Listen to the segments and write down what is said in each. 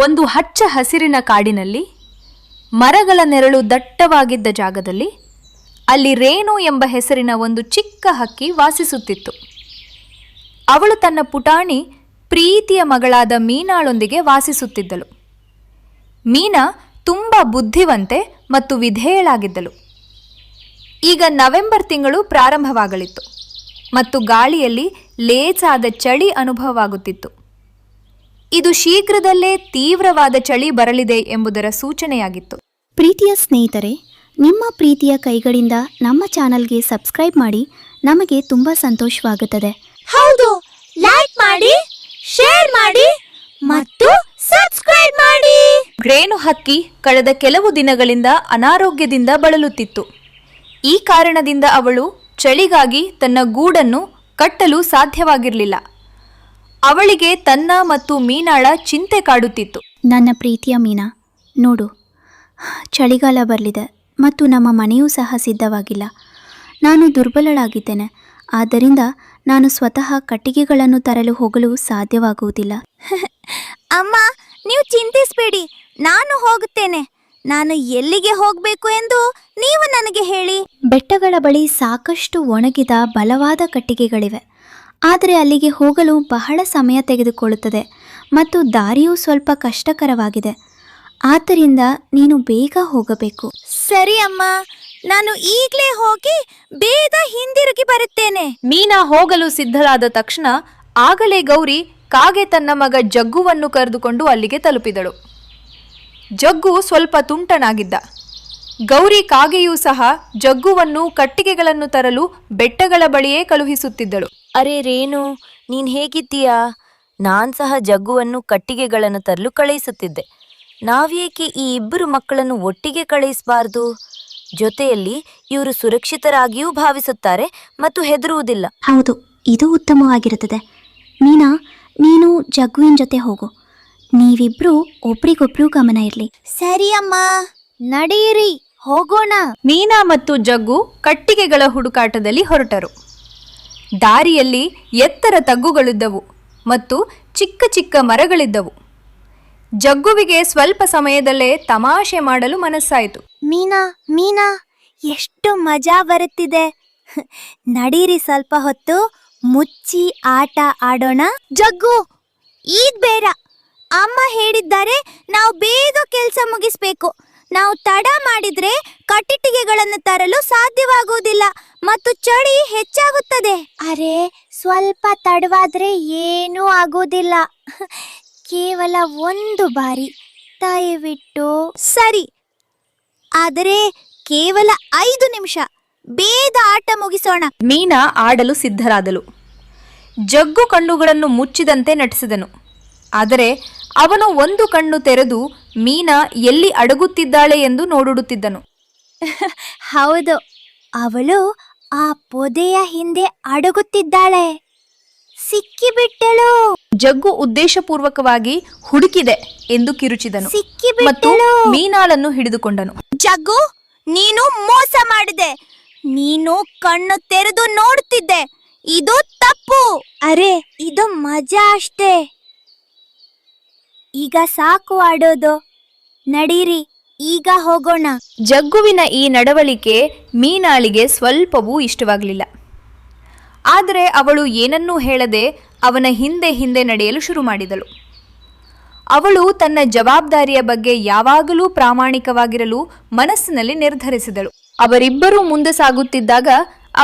ಒಂದು ಹಚ್ಚ ಹಸಿರಿನ ಕಾಡಿನಲ್ಲಿ ಮರಗಳ ನೆರಳು ದಟ್ಟವಾಗಿದ್ದ ಜಾಗದಲ್ಲಿ ಅಲ್ಲಿ ರೇಣು ಎಂಬ ಹೆಸರಿನ ಒಂದು ಚಿಕ್ಕ ಹಕ್ಕಿ ವಾಸಿಸುತ್ತಿತ್ತು. ಅವಳು ತನ್ನ ಪುಟಾಣಿ ಪ್ರೀತಿಯ ಮಗಳಾದ ಮೀನಾಳೊಂದಿಗೆ ವಾಸಿಸುತ್ತಿದ್ದಳು. ಮೀನಾ ತುಂಬ ಬುದ್ಧಿವಂತೆ ಮತ್ತು ವಿಧೇಯಳಾಗಿದ್ದಳು. ಈಗ ನವೆಂಬರ್ ತಿಂಗಳು ಪ್ರಾರಂಭವಾಗಲಿತ್ತು ಮತ್ತು ಗಾಳಿಯಲ್ಲಿ ಲೇಸಾದ ಚಳಿ ಅನುಭವವಾಗುತ್ತಿತ್ತು. ಇದು ಶೀಘ್ರದಲ್ಲೇ ತೀವ್ರವಾದ ಚಳಿ ಬರಲಿದೆ ಎಂಬುದರ ಸೂಚನೆಯಾಗಿತ್ತು. ಪ್ರೀತಿಯ ಸ್ನೇಹಿತರೆ, ನಿಮ್ಮ ಪ್ರೀತಿಯ ಕೈಗಳಿಂದ ನಮ್ಮ ಚಾನಲ್ಗೆ ಸಬ್ಸ್ಕ್ರೈಬ್ ಮಾಡಿ. ನಮಗೆ ತುಂಬ ಸಂತೋಷವಾಗುತ್ತದೆ. ಹೌದು, ಲೈಕ್ ಮಾಡಿ, ಶೇರ್ ಮಾಡಿ ಮತ್ತು ಸಬ್ಸ್ಕ್ರೈಬ್ ಮಾಡಿ. ರೇಣು ಹಕ್ಕಿ ಕಳೆದ ಕೆಲವು ದಿನಗಳಿಂದ ಅನಾರೋಗ್ಯದಿಂದ ಬಳಲುತ್ತಿತ್ತು. ಈ ಕಾರಣದಿಂದ ಅವಳು ಚಳಿಗಾಗಿ ತನ್ನ ಗೂಡನ್ನು ಕಟ್ಟಲು ಸಾಧ್ಯವಾಗಿರಲಿಲ್ಲ. ಅವಳಿಗೆ ತನ್ನ ಮತ್ತು ಮೀನಾಳ ಚಿಂತೆ ಕಾಡುತ್ತಿತ್ತು. ನನ್ನ ಪ್ರೀತಿಯ ಮೀನಾ, ನೋಡು, ಚಳಿಗಾಲ ಬರಲಿದೆ ಮತ್ತು ನಮ್ಮ ಮನೆಯೂ ಸಹ ಸಿದ್ಧವಾಗಿಲ್ಲ. ನಾನು ದುರ್ಬಲಳಾಗಿದ್ದೇನೆ, ಆದ್ದರಿಂದ ನಾನು ಸ್ವತಃ ಕಟ್ಟಿಗೆಗಳನ್ನು ತರಲು ಹೋಗಲು ಸಾಧ್ಯವಾಗುವುದಿಲ್ಲ. ಅಮ್ಮ, ನೀವು ಚಿಂತಿಸಬೇಡಿ, ನಾನು ಹೋಗುತ್ತೇನೆ. ನಾನು ಎಲ್ಲಿಗೆ ಹೋಗಬೇಕು ಎಂದು ನೀವು ನನಗೆ ಹೇಳಿ. ಬೆಟ್ಟಗಳ ಬಳಿ ಸಾಕಷ್ಟು ಒಣಗಿದ ಬಲವಾದ ಕಟ್ಟಿಗೆಗಳಿವೆ, ಆದರೆ ಅಲ್ಲಿಗೆ ಹೋಗಲು ಬಹಳ ಸಮಯ ತೆಗೆದುಕೊಳ್ಳುತ್ತದೆ ಮತ್ತು ದಾರಿಯೂ ಸ್ವಲ್ಪ ಕಷ್ಟಕರವಾಗಿದೆ. ಆದ್ದರಿಂದ ನೀನು ಬೇಗ ಹೋಗಬೇಕು. ಸರಿ ಅಮ್ಮ, ನಾನು ಈಗಲೇ ಹೋಗಿ ಬೇಗ ಹಿಂದಿರುಗಿ ಬರುತ್ತೇನೆ. ಮೀನಾ ಹೋಗಲು ಸಿದ್ಧಳಾದ ತಕ್ಷಣ ಆಗಲೇ ಗೌರಿ ಕಾಗೆ ತನ್ನ ಮಗ ಜಗ್ಗುವನ್ನು ಕರೆದುಕೊಂಡು ಅಲ್ಲಿಗೆ ತಲುಪಿದಳು. ಜಗ್ಗು ಸ್ವಲ್ಪ ತುಂಟನಾಗಿದ್ದ. ಗೌರಿ ಕಾಗೆಯೂ ಸಹ ಜಗ್ಗುವನ್ನು ಕಟ್ಟಿಗೆಗಳನ್ನು ತರಲು ಬೆಟ್ಟಗಳ ಬಳಿಯೇ ಕಳುಹಿಸುತ್ತಿದ್ದಳು. ಅರೆ ರೇಣು, ನೀನ್ ಹೇಗಿದ್ದೀಯಾ? ನಾನ್ ಸಹ ಜಗ್ಗುವನ್ನು ಕಟ್ಟಿಗೆಗಳನ್ನು ತರಲು ಕಳುಹಿಸುತ್ತಿದ್ದೆ. ನಾವೇಕೆ ಈ ಇಬ್ಬರು ಮಕ್ಕಳನ್ನು ಒಟ್ಟಿಗೆ ಕಳುಹಿಸಬಾರ್ದು? ಜೊತೆಯಲ್ಲಿ ಇವರು ಸುರಕ್ಷಿತರಾಗಿಯೂ ಭಾವಿಸುತ್ತಾರೆ ಮತ್ತು ಹೆದರುವುದಿಲ್ಲ. ಹೌದು, ಇದು ಉತ್ತಮವಾಗಿರುತ್ತದೆ. ಮೀನಾ, ನೀನು ಜಗ್ಗುವಿನ ಜೊತೆ ಹೋಗು. ನೀವಿಬ್ರು ಒಬ್ರಿಗೊಬ್ರು ಗಮನ ಇರಲಿ. ಸರಿ ಅಮ್ಮ, ನಡೆಯಿರಿ, ಹೋಗೋಣ. ಮೀನಾ ಮತ್ತು ಜಗ್ಗು ಕಟ್ಟಿಗೆಗಳ ಹುಡುಕಾಟದಲ್ಲಿ ಹೊರಟರು. ದಾರಿಯಲ್ಲಿ ಎತ್ತರ ತಗ್ಗುಗಳಿದ್ದವು ಮತ್ತು ಚಿಕ್ಕ ಚಿಕ್ಕ ಮರಗಳಿದ್ದವು. ಜಗ್ಗುವಿಗೆ ಸ್ವಲ್ಪ ಸಮಯದಲ್ಲೇ ತಮಾಷೆ ಮಾಡಲು ಮನಸ್ಸಾಯಿತು. ಮೀನಾ, ಎಷ್ಟು ಮಜಾ ಬರುತ್ತಿದೆ. ನಡೀರಿ, ಸ್ವಲ್ಪ ಹೊತ್ತು ಮುಚ್ಚಿ ಆಟ ಆಡೋಣ. ಜಗ್ಗು, ಈಗ ಬೇಡ. ಅಮ್ಮ ಹೇಳಿದ್ದಾರೆ ನಾವು ಬೇಗ ಕೆಲಸ ಮುಗಿಸ್ಬೇಕು. ನಾವು ತಡ ಮಾಡಿದ್ರೆ ಕಟ್ಟಿಗೆಗಳನ್ನು ತರಲು ಸಾಧ್ಯವಾಗುವುದಿಲ್ಲ ಮತ್ತು ಚಳಿ ಹೆಚ್ಚಾಗುತ್ತದೆ. ಅರೆ, ಸ್ವಲ್ಪ ತಡವಾದ್ರೆ ಏನೂ ಆಗೋದಿಲ್ಲ. ಕೇವಲ ಒಂದು ಬಾರಿ, ದಯವಿಟ್ಟು. ಸರಿ, ಆದರೆ ಕೇವಲ 5 ನಿಮಿಷ. ಬೇಗ ಆಟ ಮುಗಿಸೋಣ. ಮೀನಾ ಆಡಲು ಸಿದ್ಧರಾದಳು. ಜಗ್ಗು ಕಣ್ಣುಗಳನ್ನು ಮುಚ್ಚಿದಂತೆ ನಟಿಸಿದನು. ಆದರೆ ಅವನು ಒಂದು ಕಣ್ಣು ತೆರೆದು ಮೀನಾ ಎಲ್ಲಿ ಅಡಗುತ್ತಿದ್ದಾಳೆ ಎಂದು ನೋಡುತ್ತಿದ್ದನು. ಹೌದು, ಅವಳು ಆ ಪೊದೆಯ ಹಿಂದೆ ಅಡಗುತ್ತಿದ್ದಾಳೆ. ಸಿಕ್ಕಿಬಿಟ್ಟಳು. ಜಗ್ಗು ಉದ್ದೇಶಪೂರ್ವಕವಾಗಿ ಹುಡುಕಿದೆ ಎಂದು ಕಿರುಚಿದನು ಮತ್ತು ಮೀನಾಳನ್ನು ಹಿಡಿದುಕೊಂಡನು. ಜಗ್ಗು, ನೀನು ಮೋಸ ಮಾಡಿದೆ. ನೀನು ಕಣ್ಣು ತೆರೆದು ನೋಡುತ್ತಿದ್ದೆ. ಇದು ತಪ್ಪು. ಅರೆ, ಇದು ಮಜಾ ಅಷ್ಟೇ. ಈಗ ಸಾಕು ಆಡೋದು. ನಡೀರಿ, ಈಗ ಹೋಗೋಣ. ಜಗ್ಗುವಿನ ಈ ನಡವಳಿಕೆ ಮೀನಾಳಿಗೆ ಸ್ವಲ್ಪವೂ ಇಷ್ಟವಾಗಲಿಲ್ಲ. ಆದರೆ ಅವಳು ಏನನ್ನೂ ಹೇಳದೆ ಅವನ ಹಿಂದೆ ಹಿಂದೆ ನಡೆಯಲು ಶುರು ಮಾಡಿದಳು. ಅವಳು ತನ್ನ ಜವಾಬ್ದಾರಿಯ ಬಗ್ಗೆ ಯಾವಾಗಲೂ ಪ್ರಾಮಾಣಿಕವಾಗಿರಲು ಮನಸ್ಸಿನಲ್ಲಿ ನಿರ್ಧರಿಸಿದಳು. ಅವರಿಬ್ಬರೂ ಮುಂದೆ ಸಾಗುತ್ತಿದ್ದಾಗ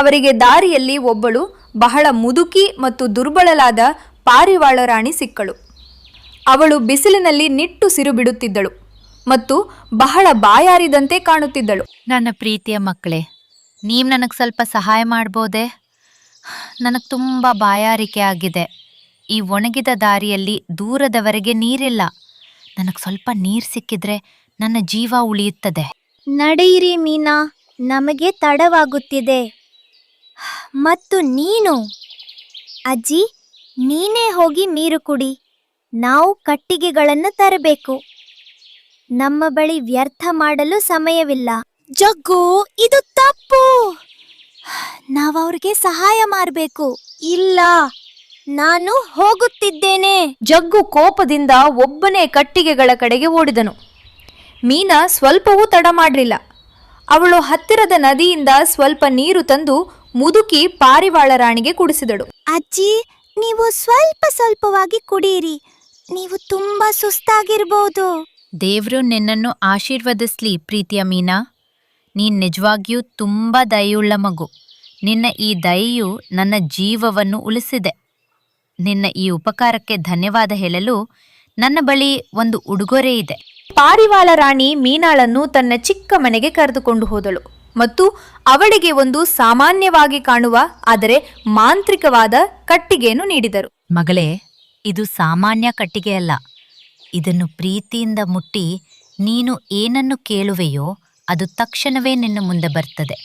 ಅವರಿಗೆ ದಾರಿಯಲ್ಲಿ ಒಬ್ಬಳು ಬಹಳ ಮುದುಕಿ ಮತ್ತು ದುರ್ಬಲಳಾದ ಪಾರಿವಾಳ ರಾಣಿ ಸಿಕ್ಕಳು. ಅವಳು ಬಿಸಿಲಿನಲ್ಲಿ ನಿಟ್ಟುಸಿರು ಬಿಡುತ್ತಿದ್ದಳು ಮತ್ತು ಬಹಳ ಬಾಯಾರಿದಂತೆ ಕಾಣುತ್ತಿದ್ದಳು. ನನ್ನ ಪ್ರೀತಿಯ ಮಕ್ಕಳೇ, ನೀವು ನನಗೆ ಸ್ವಲ್ಪ ಸಹಾಯ ಮಾಡ್ಬೋದೇ? ನನಗೆ ತುಂಬ ಬಾಯಾರಿಕೆ ಆಗಿದೆ. ಈ ಒಣಗಿದ ದಾರಿಯಲ್ಲಿ ದೂರದವರೆಗೆ ನೀರಿಲ್ಲ. ನನಗೆ ಸ್ವಲ್ಪ ನೀರು ಸಿಕ್ಕಿದ್ರೆ ನನ್ನ ಜೀವ ಉಳಿಯುತ್ತದೆ. ನಡೆಯಿರಿ ಮೀನಾ, ನಮಗೆ ತಡವಾಗುತ್ತಿದೆ. ಮತ್ತು ನೀನು ಅಜ್ಜಿ, ನೀನೇ ಹೋಗಿ ನೀರು ಕುಡಿ. ನಾವು ಕಟ್ಟಿಗೆಗಳನ್ನು ತರಬೇಕು. ನಮ್ಮ ಬಳಿ ವ್ಯರ್ಥ ಮಾಡಲು ಸಮಯವಿಲ್ಲ. ಜಗ್ಗು, ಇದು ತಪ್ಪು. ನಾವವ್ರಿಗೆ ಸಹಾಯ ಮಾಡಬೇಕು. ಇಲ್ಲ, ನಾನು ಹೋಗುತ್ತಿದ್ದೇನೆ. ಜಗ್ಗು ಕೋಪದಿಂದ ಒಬ್ಬನೇ ಕಟ್ಟಿಗೆಗಳ ಕಡೆಗೆ ಓಡಿದನು. ಮೀನಾ ಸ್ವಲ್ಪವೂ ತಡ ಮಾಡಲಿಲ್ಲ. ಅವಳು ಹತ್ತಿರದ ನದಿಯಿಂದ ಸ್ವಲ್ಪ ನೀರು ತಂದು ಮುದುಕಿ ಪಾರಿವಾಳ ರಾಣಿಗೆ ಕುಡಿಸಿದಳು. ಅಜ್ಜಿ, ನೀವು ಸ್ವಲ್ಪವಾಗಿ ಕುಡಿಯಿರಿ. ನೀವು ತುಂಬಾ ಸುಸ್ತಾಗಿರ್ಬಹುದು. ದೇವ್ರು ನಿನ್ನನ್ನು ಆಶೀರ್ವದಿಸ್ಲಿ ಪ್ರೀತಿಯ ಮೀನಾ. ನೀನ್ ನಿಜವಾಗಿಯೂ ತುಂಬಾ ದಯೆಯುಳ್ಳ ಮಗು. ನಿನ್ನ ಈ ದಯೆಯು ನನ್ನ ಜೀವವನ್ನು ಉಳಿಸಿದೆ. ನಿನ್ನ ಈ ಉಪಕಾರಕ್ಕೆ ಧನ್ಯವಾದ ಹೇಳಲು ನನ್ನ ಬಳಿ ಒಂದು ಉಡುಗೊರೆ ಇದೆ. ಪಾರಿವಾಳ ರಾಣಿ ಮೀನಾಳನ್ನು ತನ್ನ ಚಿಕ್ಕ ಮನೆಗೆ ಕರೆದುಕೊಂಡು ಹೋದಳು ಮತ್ತು ಅವಳಿಗೆ ಒಂದು ಸಾಮಾನ್ಯವಾಗಿ ಕಾಣುವ ಆದರೆ ಮಾಂತ್ರಿಕವಾದ ಕಟ್ಟಿಗೆಯನ್ನು ನೀಡಿದರು. ಮಗಳೇ, ಇದು ಸಾಮಾನ್ಯ ಕಟ್ಟಿಗೆಯಲ್ಲ. ಇದನ್ನು ಪ್ರೀತಿಯಿಂದ ಮುಟ್ಟಿ ನೀನು ಏನನ್ನು ಕೇಳುವೆಯೋ ಅದು ತಕ್ಷಣವೇ ನಿನ್ನ ಮುಂದೆ ಬರ್ತದೆ.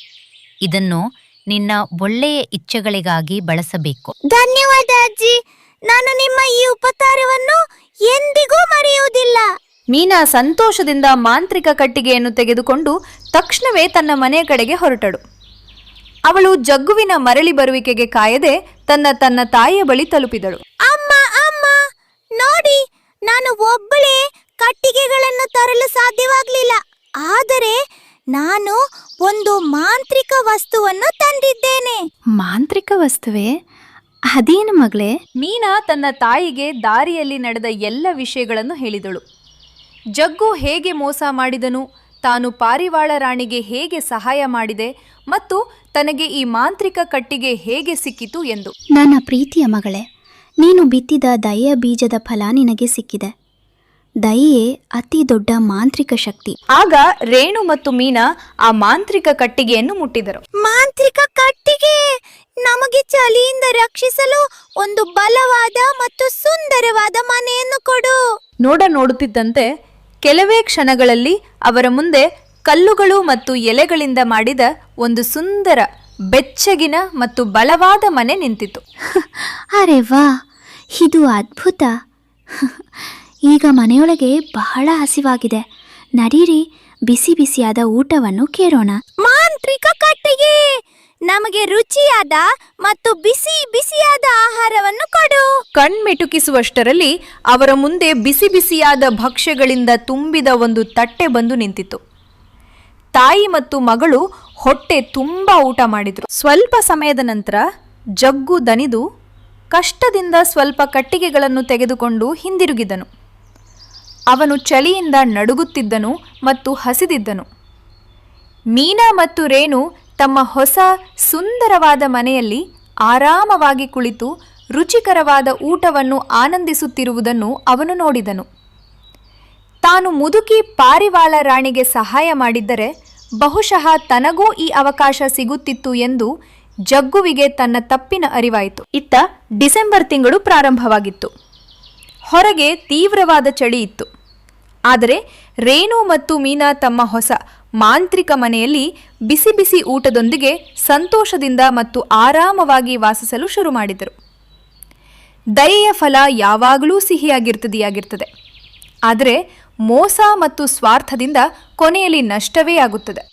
ಇದನ್ನು ನಿನ್ನ ಒಳ್ಳೆಯ ಇಚ್ಛೆಗಳಿಗಾಗಿ ಬಳಸಬೇಕು. ಧನ್ಯವಾದ ಅಜ್ಜಿ. ನಾನು ನಿಮ್ಮ ಈ ಉಪಕಾರವನ್ನು ಎಂದಿಗೂ ಮರೆಯುವುದಿಲ್ಲ. ಮೀನಾ ಸಂತೋಷದಿಂದ ಮಾಂತ್ರಿಕ ಕಟ್ಟಿಗೆಯನ್ನು ತೆಗೆದುಕೊಂಡು ತಕ್ಷಣವೇ ತನ್ನ ಮನೆಯ ಕಡೆಗೆ ಹೊರಟಳು. ಅವಳು ಜಗ್ಗುವಿನ ಮರಳಿ ಬರುವಿಕೆಗೆ ಕಾಯದೆ ತನ್ನ ತಾಯಿಯ ಬಳಿ ತಲುಪಿದಳು. ಅಮ್ಮ, ಅಮ್ಮ, ನೋಡಿ, ನಾನು ಒಬ್ಬಳೇ ಕಟ್ಟಿಗೆಗಳನ್ನು ತರಲು ಸಾಧ್ಯವಾಗಲಿಲ್ಲ. ಆದರೆ ನಾನು ಒಂದು ಮಾಂತ್ರಿಕ ವಸ್ತುವನ್ನು ತಂದಿದ್ದೇನೆ. ಮಾಂತ್ರಿಕ ವಸ್ತುವೇ? ಅದೇನು ಮಗಳೇ? ಮೀನಾ ತನ್ನ ತಾಯಿಗೆ ದಾರಿಯಲ್ಲಿ ನಡೆದ ಎಲ್ಲ ವಿಷಯಗಳನ್ನು ಹೇಳಿದಳು. ಜಗ್ಗು ಹೇಗೆ ಮೋಸ ಮಾಡಿದನು, ತಾನು ಪಾರಿವಾಳ ರಾಣಿಗೆ ಹೇಗೆ ಸಹಾಯ ಮಾಡಿದೆ ಮತ್ತು ತನಗೆ ಈ ಮಾಂತ್ರಿಕ ಕಟ್ಟಿಗೆ ಹೇಗೆ ಸಿಕ್ಕಿತು ಎಂದು. ನನ್ನ ಪ್ರೀತಿಯ ಮಗಳೇ, ನೀನು ಬಿತ್ತಿದ ದಯೆಯ ಬೀಜದ ಫಲ ನಿನಗೆ ಸಿಕ್ಕಿದೆ. ದಯೆಯೇ ಅತಿ ದೊಡ್ಡ ಮಾಂತ್ರಿಕ ಶಕ್ತಿ. ಆಗ ರೇಣು ಮತ್ತು ಮೀನಾ ಆ ಮಾಂತ್ರಿಕ ಕಟ್ಟಿಗೆಯನ್ನು ಮುಟ್ಟಿದರು. ಮಾಂತ್ರಿಕ ಕಟ್ಟಿಗೆ, ನಮಗೆ ಚಳಿಯಿಂದ ರಕ್ಷಿಸಲು ಒಂದು ಬಲವಾದ ಮತ್ತು ಸುಂದರವಾದ ಮನೆಯನ್ನು ಕೊಡು. ನೋಡುತ್ತಿದ್ದಂತೆ ಕೆಲವೇ ಕ್ಷಣಗಳಲ್ಲಿ ಅವರ ಮುಂದೆ ಕಲ್ಲುಗಳು ಮತ್ತು ಎಲೆಗಳಿಂದ ಮಾಡಿದ ಒಂದು ಸುಂದರ ಬೆಚ್ಚಗಿನ ಮತ್ತು ಬಲವಾದ ಮನೆ ನಿಂತಿತು. ಅರೆ ವಾ, ಇದು ಅದ್ಭುತ. ಈಗ ಮನೆಯೊಳಗೆ ಬಹಳ ಹಸಿವಾಗಿದೆ. ನಡೀರಿ, ಬಿಸಿ ಬಿಸಿಯಾದ ಊಟವನ್ನು ಕೇಳೋಣ. ಮಾಂತ್ರಿಕ ಕಟ್ಟಿಗೆ, ನಮಗೆ ರುಚಿಯಾದ ಮತ್ತು ಬಿಸಿ ಬಿಸಿಯಾದ ಆಹಾರವನ್ನು ಕೊಡು. ಕಣ್ಮಿಟುಕಿಸುವಷ್ಟರಲ್ಲಿ ಅವರ ಮುಂದೆ ಬಿಸಿ ಬಿಸಿಯಾದ ಭಕ್ಷ್ಯಗಳಿಂದ ತುಂಬಿದ ಒಂದು ತಟ್ಟೆ ಬಂದು ನಿಂತಿತು. ತಾಯಿ ಮತ್ತು ಮಗಳು ಹೊಟ್ಟೆ ತುಂಬ ಊಟ ಮಾಡಿದ್ರು. ಸ್ವಲ್ಪ ಸಮಯದ ನಂತರ ಜಗ್ಗು ದನಿದು ಕಷ್ಟದಿಂದ ಸ್ವಲ್ಪ ಕಟ್ಟಿಗೆಗಳನ್ನು ತೆಗೆದುಕೊಂಡು ಹಿಂದಿರುಗಿದನು. ಅವನು ಚಳಿಯಿಂದ ನಡುಗುತ್ತಿದ್ದನು ಮತ್ತು ಹಸಿದಿದ್ದನು. ಮೀನಾ ಮತ್ತು ರೇಣು ತಮ್ಮ ಹೊಸ ಸುಂದರವಾದ ಮನೆಯಲ್ಲಿ ಆರಾಮವಾಗಿ ಕುಳಿತು ರುಚಿಕರವಾದ ಊಟವನ್ನು ಆನಂದಿಸುತ್ತಿರುವುದನ್ನು ಅವನು ನೋಡಿದನು. ತಾನು ಮುದುಕಿ ಪಾರಿವಾಳ ರಾಣಿಗೆ ಸಹಾಯ ಮಾಡಿದ್ದರೆ ಬಹುಶಃ ತನಗೂ ಈ ಅವಕಾಶ ಸಿಗುತ್ತಿತ್ತು ಎಂದು ಜಗ್ಗುವಿಗೆ ತನ್ನ ತಪ್ಪಿನ ಅರಿವಾಯಿತು. ಇತ್ತ ಡಿಸೆಂಬರ್ ತಿಂಗಳು ಪ್ರಾರಂಭವಾಗಿತ್ತು. ಹೊರಗೆ ತೀವ್ರವಾದ ಚಳಿ ಇತ್ತು. ಆದರೆ ರೇಣು ಮತ್ತು ಮೀನಾ ತಮ್ಮ ಹೊಸ ಮಾಂತ್ರಿಕ ಮನೆಯಲ್ಲಿ ಬಿಸಿ ಬಿಸಿ ಊಟದೊಂದಿಗೆ ಸಂತೋಷದಿಂದ ಮತ್ತು ಆರಾಮವಾಗಿ ವಾಸಿಸಲು ಶುರು ಮಾಡಿದರು. ದಯೆಯ ಫಲ ಯಾವಾಗಲೂ ಸಿಹಿಯಾಗಿರ್ತದೆ. ಆದರೆ ಮೋಸ ಮತ್ತು ಸ್ವಾರ್ಥದಿಂದ ಕೊನೆಯಲ್ಲಿ ನಷ್ಟವೇ ಆಗುತ್ತದೆ.